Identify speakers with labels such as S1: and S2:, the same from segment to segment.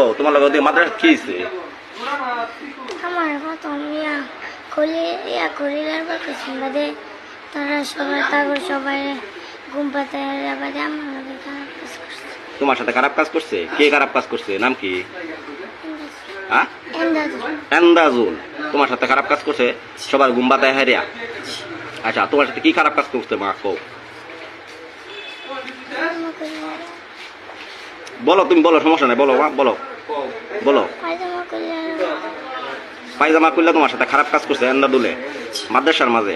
S1: ও তোমার লগে ওদিকে মাদ্রাসা কি হইছে?
S2: আমার প্রথম করিলার পর কিছু বাদে তারা সবাই তারপর সবাই ঘুম পাতে বাদে আমার লগে খারাপ কাজ করছে।
S1: তোমার সাথে খারাপ কাজ করছে? কে খারাপ কাজ করছে? নাম কি? হ্যাঁ, এন্দাজুল তোমার সাথে খারাপ কাজ করছে, সবার ঘুম পাতায় হারিয়া। আচ্ছা, তোমার সাথে কি খারাপ কাজ করছে মা কও? বলো, তুমি বলো, সমস্যা নাই, বলো মা, বলো বলো। পায়জামা করলে তোমার সাথে খারাপ কাজ করছে এন্দাদুলে মাদ্রাসার মাঝে?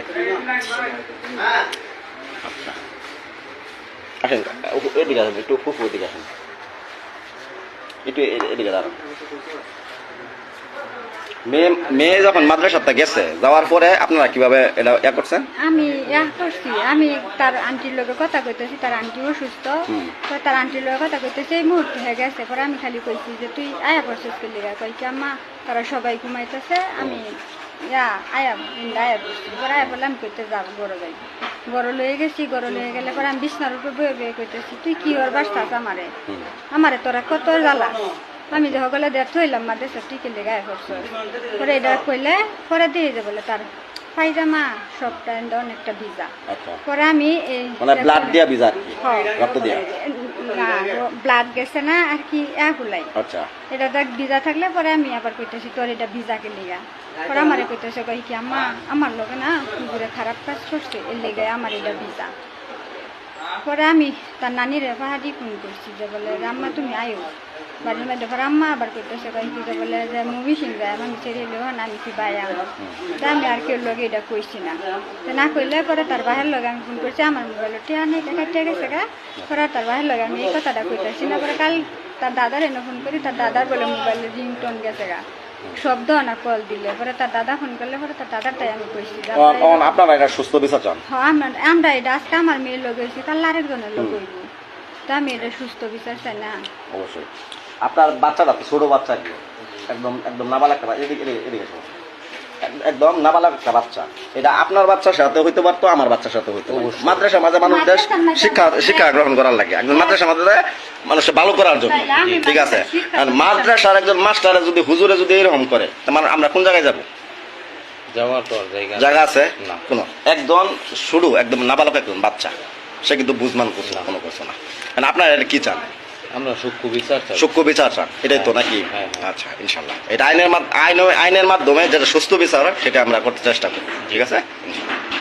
S1: আচ্ছা, আসেন এদিকে আসেন, একটু ফুফু এদিকে আসেন, একটু এদিকে দাঁড়ান। মেয়ে যখন মাদ্রাসাতে গেছে, যাওয়ার পরে আপনারা কিভাবে এটা ইয়া করছেন?
S3: আমি করছি, আমি তার আন্টির লোকের কথা কইতেছি, তার আন্টি অসুস্থ, তো তার আন্টির লোকের কথা কইতেছি, এই মুহূর্তে হয়ে গেছে। পরে আমি খালি কইছি যে তুই আয়া পড়ছিস কে লিগা? কই কি আম্মা তারা সবাই ঘুমাইতেছে, আমি আয়া পড়ছি। পরে আয়া বললাম কইতে যাব গরো যাই, গরো লয়ে গেছি। গরো লয়ে গেলে পরে আমি বিছনার উপরে বয়ে বয়ে কইতেছি তুই কি ওর বাসতাস আমারে তোরা কত জ্বালা। আমি যে সকলে দেখতে হইলাম মাদ্রাসা টিকে লেগায় করছো। পরে এটা কইলে পরে দিয়ে যে বলে তার পায়জামা সবটা অনেকটা ভিজা। পরে আমি
S1: ব্লাড দিয়া ভিজা, রক্ত দিয়া
S3: না, ব্লাড গেছে না আর কি এগুলাই।
S1: আচ্ছা,
S3: এটা দেখ ভিজা থাকলে পরে আমি আবার কইতেছি তোর এটা ভিজা কে লিগা? পরে আমারে কইতেছে কই কি আম্মা আমার লোকে না কুকুরে খারাপ কাজ করছে, এর লেগে আমার এটা ভিজা। পরে আমি তার নানির পাহাড়ি ফোন করছি যে বলে আম্মা তুমি আয়ো বাড়ির মধ্যে। পরে আম্মা আবার করতেছে কয়েকটি যে বলে যে মুভি সিং যায় আমি ছেড়ে এলেও না আমি কি বাই আমার। আমি আর কেউ লগে এটা কইছি না, না কইলে পরে তার বাহের লগে আমি ফোন করছি, আমার মোবাইল টিয়া নেই কাটতে গেছে গা। পরে তার বাহের লগে আমি এই কথাটা কইতেছি না। পরে কাল তার দাদার এনে ফোন করি, তার দাদার বলে মোবাইলের রিংটোন গেছে গা, শব্দ না কল দিলে। পরে তার দাদা ফোন করলে পরে তার দাদারটাই আমি কইছি
S1: আপনারা এটা সুস্থ বিচার চান?
S3: হ্যাঁ, আমরা এটা আজকে আমার মেয়ের লোক হয়েছি, কাল আরেকজনের লোক হইব, তা আমি এটা সুস্থ বিচার চাই না।
S1: অবশ্যই। আপনার বাচ্চাটা তো ছোট বাচ্চা, একদম একদম নাবালক একটা, এদিকে একদম নাবালক একটা বাচ্চা। এটা আপনার বাচ্চার সাথে হইতে পারতো, আমার বাচ্চার সাথে হইতে পারতো। মাদ্রাসা মাঝে মানুষদের শিক্ষা গ্রহণ করার লাগে, একজন মাদ্রাসা মাঝে মানুষের ভালো করার জন্য, ঠিক আছে? আর মাদ্রাসার একজন মাস্টারে যদি হুজুরে যদি এরকম করে, আমরা কোন জায়গায় যাবো?
S4: যাওয়ার তো
S1: জায়গা আছে না কোনো? একজন শুরু একদম নাবালক একজন বাচ্চা, সে কিন্তু বুঝমান করছে না, কোনো কিছু না। আপনারা এটা কি চান?
S4: আমরা
S1: সূক্ষ্ম বিচার চান, এটাই তো নাকি? আচ্ছা, ইনশাল্লাহ এটা আইনের মাধ্যমে যেটা সুস্থ বিচার সেটা আমরা করতে চেষ্টা করি, ঠিক আছে?